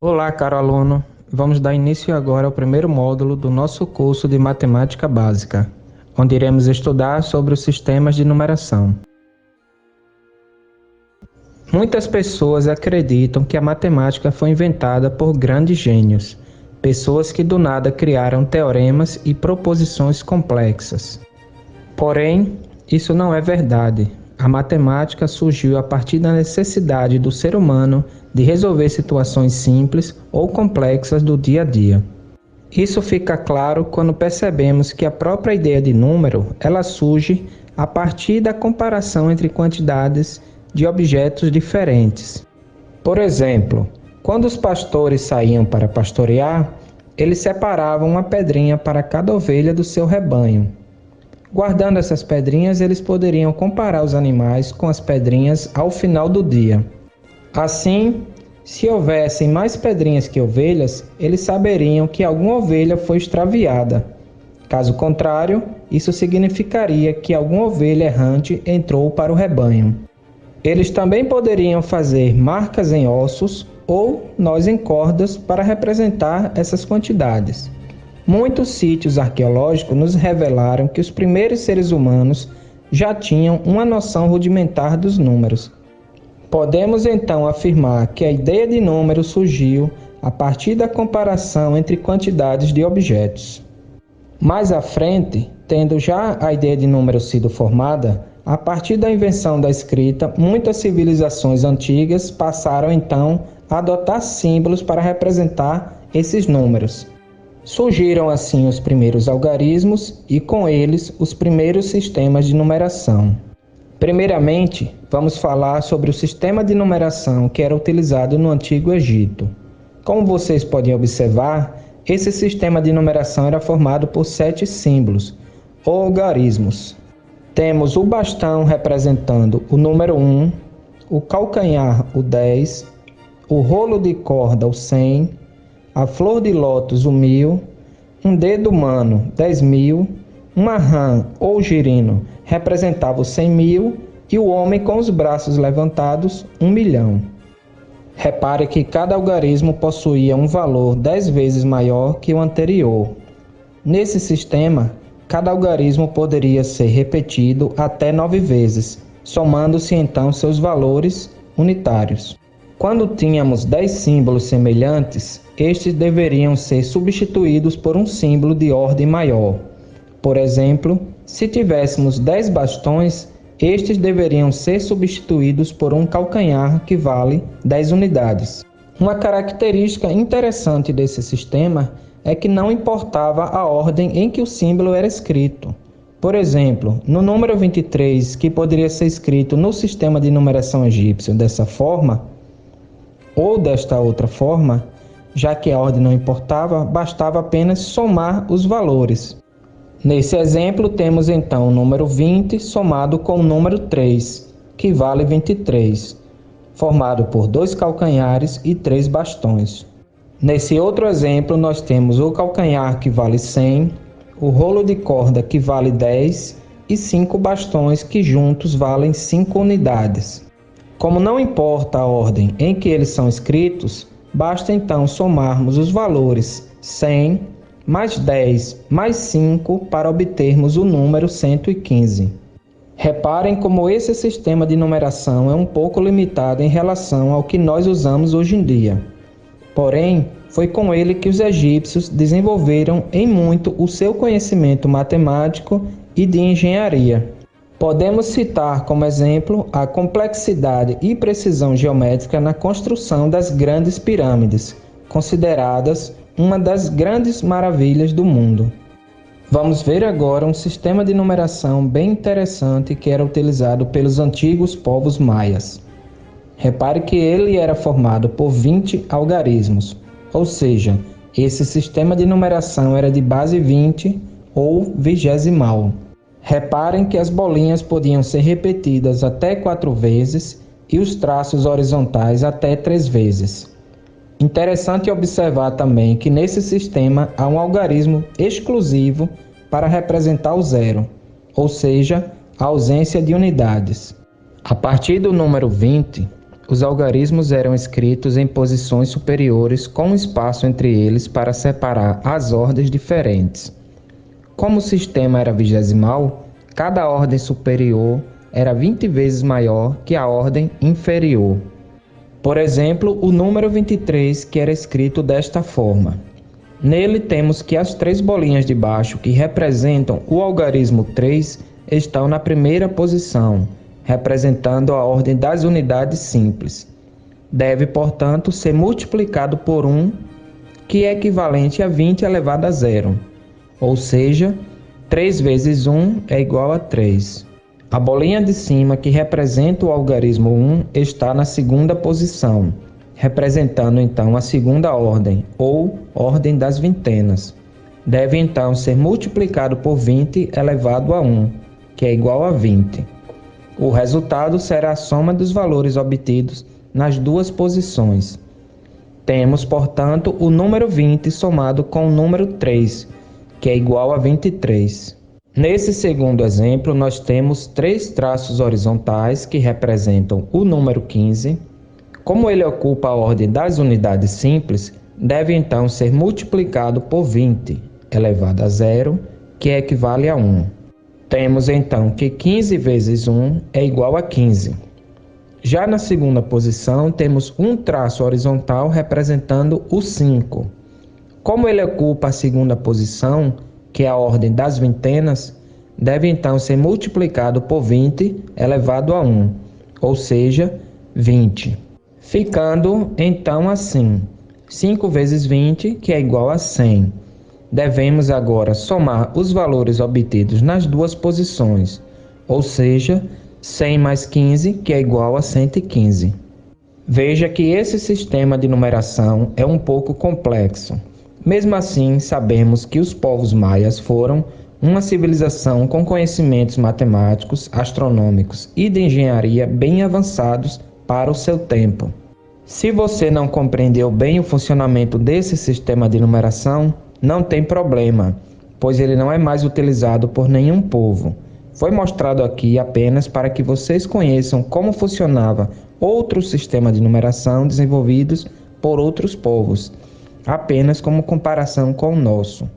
Olá, caro aluno. Vamos dar início agora ao primeiro módulo do nosso curso de Matemática Básica, onde iremos estudar sobre os sistemas de numeração. Muitas pessoas acreditam que a matemática foi inventada por grandes gênios, pessoas que do nada criaram teoremas e proposições complexas. Porém, isso não é verdade. A matemática surgiu a partir da necessidade do ser humano de resolver situações simples ou complexas do dia a dia. Isso fica claro quando percebemos que a própria ideia de número, ela surge a partir da comparação entre quantidades de objetos diferentes. Por exemplo, quando os pastores saíam para pastorear, eles separavam uma pedrinha para cada ovelha do seu rebanho. Guardando essas pedrinhas, eles poderiam comparar os animais com as pedrinhas ao final do dia. Assim, se houvessem mais pedrinhas que ovelhas, eles saberiam que alguma ovelha foi extraviada. Caso contrário, isso significaria que alguma ovelha errante entrou para o rebanho. Eles também poderiam fazer marcas em ossos ou nós em cordas para representar essas quantidades. Muitos sítios arqueológicos nos revelaram que os primeiros seres humanos já tinham uma noção rudimentar dos números. Podemos então afirmar que a ideia de número surgiu a partir da comparação entre quantidades de objetos. Mais à frente, tendo já a ideia de número sido formada, a partir da invenção da escrita, muitas civilizações antigas passaram então a adotar símbolos para representar esses números. Surgiram assim os primeiros algarismos e com eles os primeiros sistemas de numeração. Primeiramente, vamos falar sobre o sistema de numeração que era utilizado no Antigo Egito. Como vocês podem observar, esse sistema de numeração era formado por 7 símbolos, ou algarismos. Temos o bastão representando o número 1, o calcanhar o 10, o rolo de corda o 100, a flor de lótus o 1000, um dedo humano 10.000, uma rã ou girino representava os 100.000 e o homem com os braços levantados 1.000.000. Repare que cada algarismo possuía um valor 10 vezes maior que o anterior. Nesse sistema, cada algarismo poderia ser repetido até 9 vezes, somando-se então seus valores unitários. Quando tínhamos 10 símbolos semelhantes, estes deveriam ser substituídos por um símbolo de ordem maior. Por exemplo, se tivéssemos 10 bastões, estes deveriam ser substituídos por um calcanhar que vale 10 unidades. Uma característica interessante desse sistema é que não importava a ordem em que o símbolo era escrito. Por exemplo, no número 23, que poderia ser escrito no sistema de numeração egípcio dessa forma, ou desta outra forma, já que a ordem não importava, bastava apenas somar os valores. Nesse exemplo, temos então o número 20 somado com o número 3, que vale 23, formado por 2 calcanhares e 3 bastões. Nesse outro exemplo, nós temos o calcanhar que vale 100, o rolo de corda que vale 10 e 5 bastões que juntos valem 5 unidades. Como não importa a ordem em que eles são escritos, basta então somarmos os valores 100 mais 10 mais 5 para obtermos o número 115. Reparem como esse sistema de numeração é um pouco limitado em relação ao que nós usamos hoje em dia. Porém, foi com ele que os egípcios desenvolveram em muito o seu conhecimento matemático e de engenharia. Podemos citar como exemplo a complexidade e precisão geométrica na construção das grandes pirâmides, consideradas uma das grandes maravilhas do mundo. Vamos ver agora um sistema de numeração bem interessante que era utilizado pelos antigos povos maias. Repare que ele era formado por 20 algarismos, ou seja, esse sistema de numeração era de base 20 ou vigesimal. Reparem que as bolinhas podiam ser repetidas até 4 vezes e os traços horizontais até 3 vezes. Interessante observar também que nesse sistema há um algarismo exclusivo para representar o zero, ou seja, a ausência de unidades. A partir do número 20, os algarismos eram escritos em posições superiores com espaço entre eles para separar as ordens diferentes. Como o sistema era vigesimal, cada ordem superior era 20 vezes maior que a ordem inferior. Por exemplo, o número 23, que era escrito desta forma. Nele temos que as 3 bolinhas de baixo, que representam o algarismo 3, estão na primeira posição, representando a ordem das unidades simples. Deve, portanto, ser multiplicado por 1, que é equivalente a 20 elevado a 0. Ou seja, 3 vezes 1 é igual a 3. A bolinha de cima, que representa o algarismo 1, está na segunda posição, representando então a segunda ordem, ou ordem das vintenas. Deve então ser multiplicado por 20 elevado a 1, que é igual a 20. O resultado será a soma dos valores obtidos nas duas posições. Temos, portanto, o número 20 somado com o número 3, que é igual a 23. Nesse segundo exemplo, nós temos 3 traços horizontais que representam o número 15. Como ele ocupa a ordem das unidades simples, deve então ser multiplicado por 20 elevado a 0, que equivale a 1. Temos então que 15 vezes 1 é igual a 15. Já na segunda posição, temos um traço horizontal representando o 5. Como ele ocupa a segunda posição, que é a ordem das vintenas, deve então ser multiplicado por 20 elevado a 1, ou seja, 20. Ficando então assim, 5 vezes 20, que é igual a 100. Devemos agora somar os valores obtidos nas duas posições, ou seja, 100 mais 15, que é igual a 115. Veja que esse sistema de numeração é um pouco complexo. Mesmo assim, sabemos que os povos maias foram uma civilização com conhecimentos matemáticos, astronômicos e de engenharia bem avançados para o seu tempo. Se você não compreendeu bem o funcionamento desse sistema de numeração, não tem problema, pois ele não é mais utilizado por nenhum povo. Foi mostrado aqui apenas para que vocês conheçam como funcionava outro sistema de numeração desenvolvidos por outros povos, apenas como comparação com o nosso.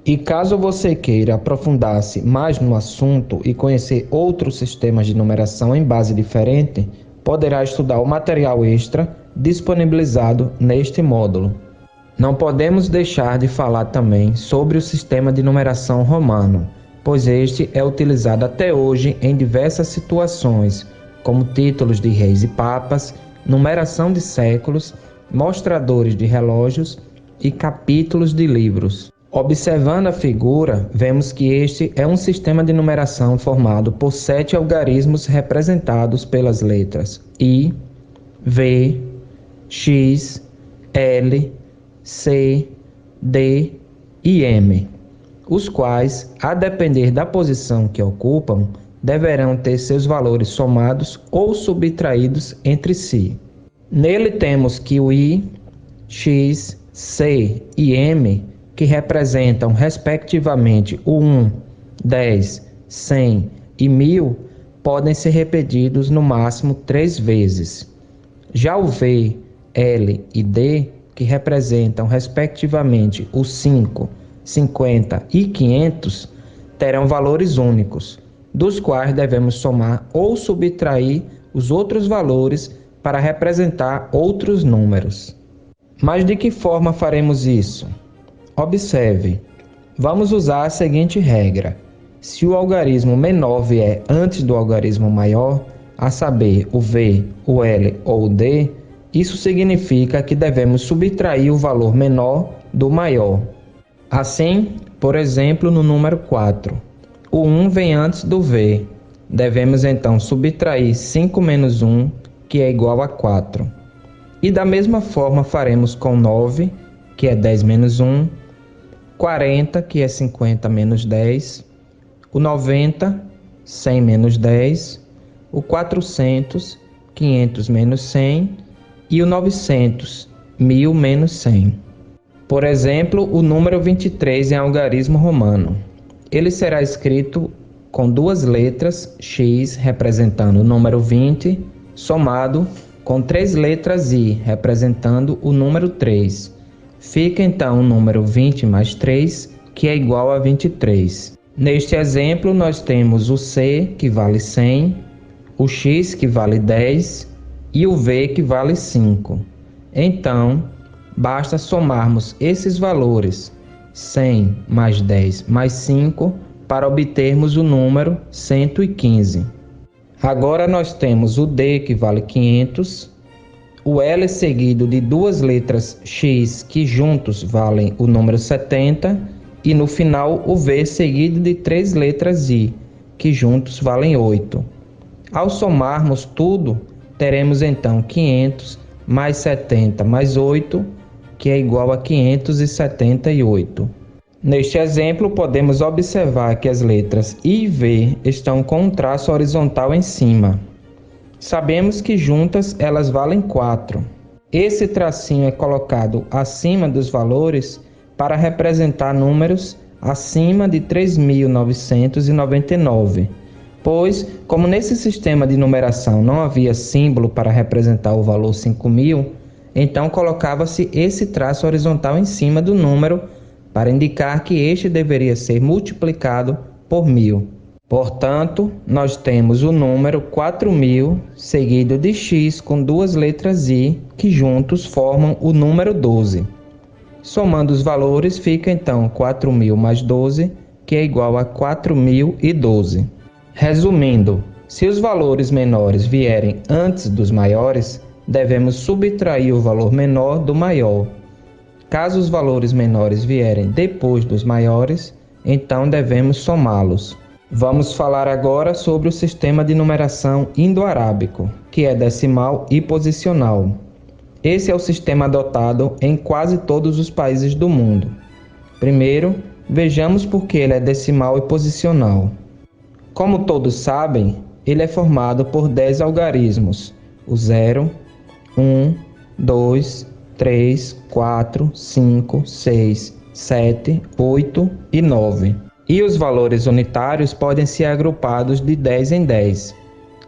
E caso você queira aprofundar-se mais no assunto e conhecer outros sistemas de numeração em base diferente, poderá estudar o material extra disponibilizado neste módulo. Não podemos deixar de falar também sobre o sistema de numeração romano, pois este é utilizado até hoje em diversas situações, como títulos de reis e papas, numeração de séculos, mostradores de relógios e capítulos de livros. Observando a figura, vemos que este é um sistema de numeração formado por 7 algarismos representados pelas letras I, V, X, L, C, D e M, os quais, a depender da posição que ocupam, deverão ter seus valores somados ou subtraídos entre si. Nele temos que o I, X, C e M, que representam respectivamente o 1, 10, 100 e 1000, podem ser repetidos no máximo 3 vezes. Já o V, L e D, que representam respectivamente os 5, 50 e 500, terão valores únicos, dos quais devemos somar ou subtrair os outros valores para representar outros números. Mas de que forma faremos isso? Observe, vamos usar a seguinte regra. Se o algarismo menor vier antes do algarismo maior, a saber, o V, o L ou o D, isso significa que devemos subtrair o valor menor do maior. Assim, por exemplo, no número 4, o 1 vem antes do V. Devemos então subtrair 5 menos 1, que é igual a 4. E da mesma forma faremos com 9, que é 10 menos 1, 40, que é 50 menos 10, o 90, 100 menos 10, o 400, 500 menos 100, e o 900, 1000 menos 100. Por exemplo, o número 23 em algarismo romano. Ele será escrito com 2 letras, X representando o número 20, somado com 3 letras I, representando o número 3. Fica então o número 20 mais 3, que é igual a 23. Neste exemplo, nós temos o C, que vale 100, o X, que vale 10, e o V, que vale 5. Então, basta somarmos esses valores, 100 mais 10 mais 5, para obtermos o número 115. Agora nós temos o D, que vale 500, o L seguido de 2 letras X, que juntos valem o número 70, e no final o V seguido de 3 letras I, que juntos valem 8. Ao somarmos tudo, teremos então 500 mais 70 mais 8, que é igual a 578. Neste exemplo, podemos observar que as letras I e V estão com um traço horizontal em cima. Sabemos que juntas elas valem 4. Esse tracinho é colocado acima dos valores para representar números acima de 3.999, pois, como nesse sistema de numeração não havia símbolo para representar o valor 5.000, então colocava-se esse traço horizontal em cima do número para indicar que este deveria ser multiplicado por 1.000. Portanto, nós temos o número 4.000 seguido de X com 2 letras I, que juntos formam o número 12. Somando os valores, fica então 4.000 mais 12, que é igual a 4.012. Resumindo, se os valores menores vierem antes dos maiores, devemos subtrair o valor menor do maior. Caso os valores menores vierem depois dos maiores, então devemos somá-los. Vamos falar agora sobre o sistema de numeração indo-arábico, que é decimal e posicional. Esse é o sistema adotado em quase todos os países do mundo. Primeiro, vejamos por que ele é decimal e posicional. Como todos sabem, ele é formado por 10 algarismos: o 0, 1, 2, 3, 4, 5, 6, 7, 8 e 9. E os valores unitários podem ser agrupados de 10 em 10.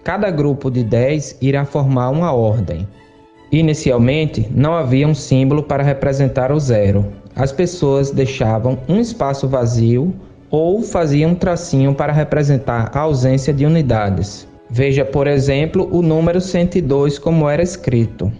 Cada grupo de 10 irá formar uma ordem. Inicialmente, não havia um símbolo para representar o 0. As pessoas deixavam um espaço vazio ou faziam um tracinho para representar a ausência de unidades. Veja, por exemplo, o número 102 como era escrito.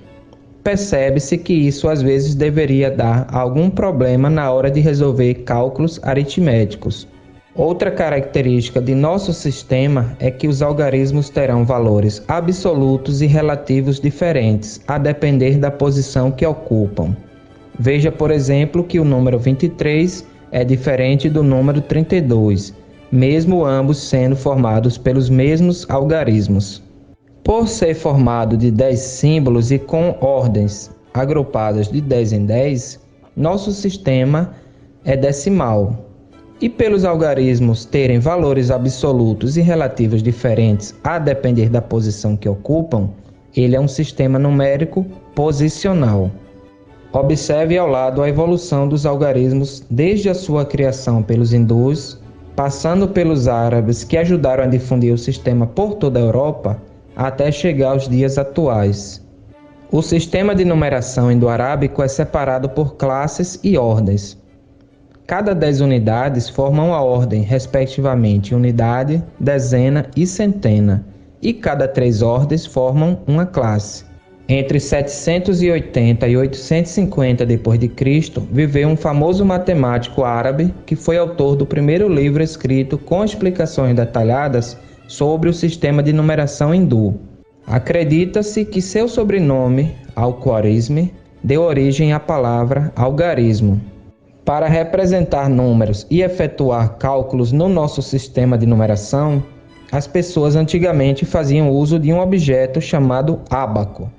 Percebe-se que isso às vezes deveria dar algum problema na hora de resolver cálculos aritméticos. Outra característica de nosso sistema é que os algarismos terão valores absolutos e relativos diferentes, a depender da posição que ocupam. Veja, por exemplo, que o número 23 é diferente do número 32, mesmo ambos sendo formados pelos mesmos algarismos. Por ser formado de 10 símbolos e com ordens agrupadas de 10 em 10, nosso sistema é decimal. E pelos algarismos terem valores absolutos e relativos diferentes a depender da posição que ocupam, ele é um sistema numérico posicional. Observe ao lado a evolução dos algarismos desde a sua criação pelos hindus, passando pelos árabes que ajudaram a difundir o sistema por toda a Europa, até chegar aos dias atuais. O sistema de numeração indo-arábico é separado por classes e ordens. Cada 10 unidades formam a ordem, respectivamente, unidade, dezena e centena, e cada 3 ordens formam uma classe. Entre 780 e 850 d.C., viveu um famoso matemático árabe que foi autor do primeiro livro escrito com explicações detalhadas sobre o sistema de numeração hindu. Acredita-se que seu sobrenome, Al-Khwarizmi, deu origem à palavra algarismo. Para representar números e efetuar cálculos no nosso sistema de numeração, as pessoas antigamente faziam uso de um objeto chamado ábaco.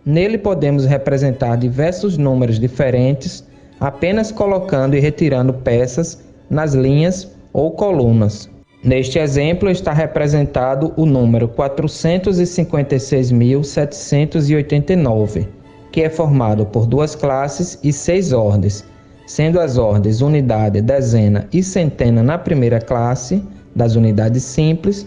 Nele podemos representar diversos números diferentes apenas colocando e retirando peças nas linhas ou colunas. Neste exemplo está representado o número 456.789, que é formado por 2 classes e 6 ordens, sendo as ordens unidade, dezena e centena na primeira classe das unidades simples,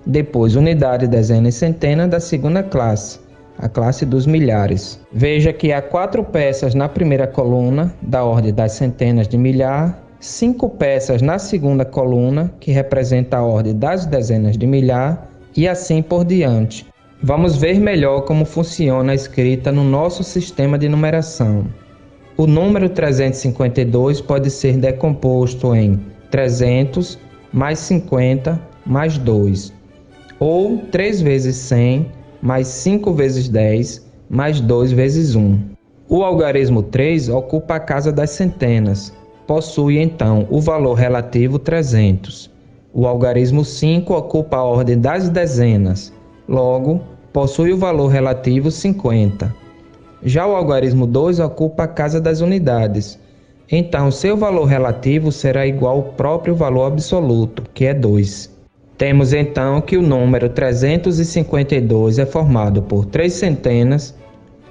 depois unidade, dezena e centena da segunda classe, a classe dos milhares. Veja que há 4 peças na primeira coluna, da ordem das centenas de milhar, 5 peças na segunda coluna, que representa a ordem das dezenas de milhar, e assim por diante. Vamos ver melhor como funciona a escrita no nosso sistema de numeração. O número 352 pode ser decomposto em 300 mais 50 mais 2, ou 3 vezes 100 mais 5 vezes 10 mais 2 vezes 1. O algarismo 3 ocupa a casa das centenas, possui então o valor relativo 300. O algarismo 5 ocupa a ordem das dezenas, logo possui o valor relativo 50. Já o algarismo 2 ocupa a casa das unidades, então seu valor relativo será igual ao próprio valor absoluto, que é 2. Temos então que o número 352 é formado por 3 centenas,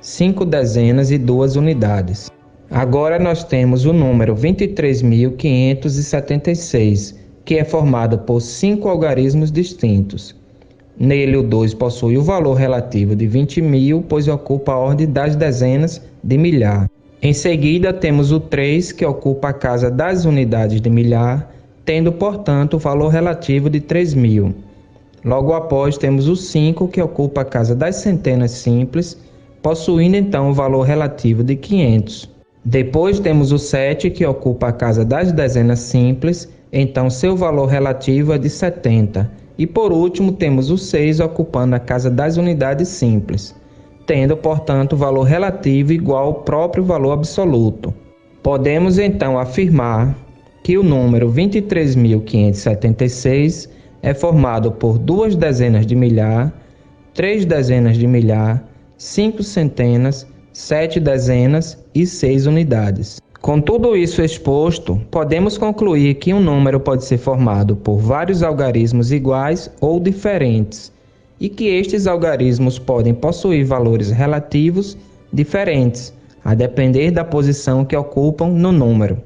5 dezenas e 2 unidades. Agora nós temos o número 23.576, que é formado por 5 algarismos distintos. Nele o 2 possui o valor relativo de 20.000, pois ocupa a ordem das dezenas de milhar. Em seguida temos o 3, que ocupa a casa das unidades de milhar, tendo, portanto, o valor relativo de 3.000. Logo após temos o 5, que ocupa a casa das centenas simples, possuindo então o valor relativo de 500. Depois temos o 7, que ocupa a casa das dezenas simples, então seu valor relativo é de 70. E por último temos o 6 ocupando a casa das unidades simples, tendo, portanto, o valor relativo igual ao próprio valor absoluto. Podemos então afirmar que o número 23.576 é formado por 2 dezenas de milhar, 3 dezenas de milhar, 5 centenas, 7 dezenas e 6 unidades. Com tudo isso exposto, podemos concluir que um número pode ser formado por vários algarismos iguais ou diferentes, e que estes algarismos podem possuir valores relativos diferentes, a depender da posição que ocupam no número.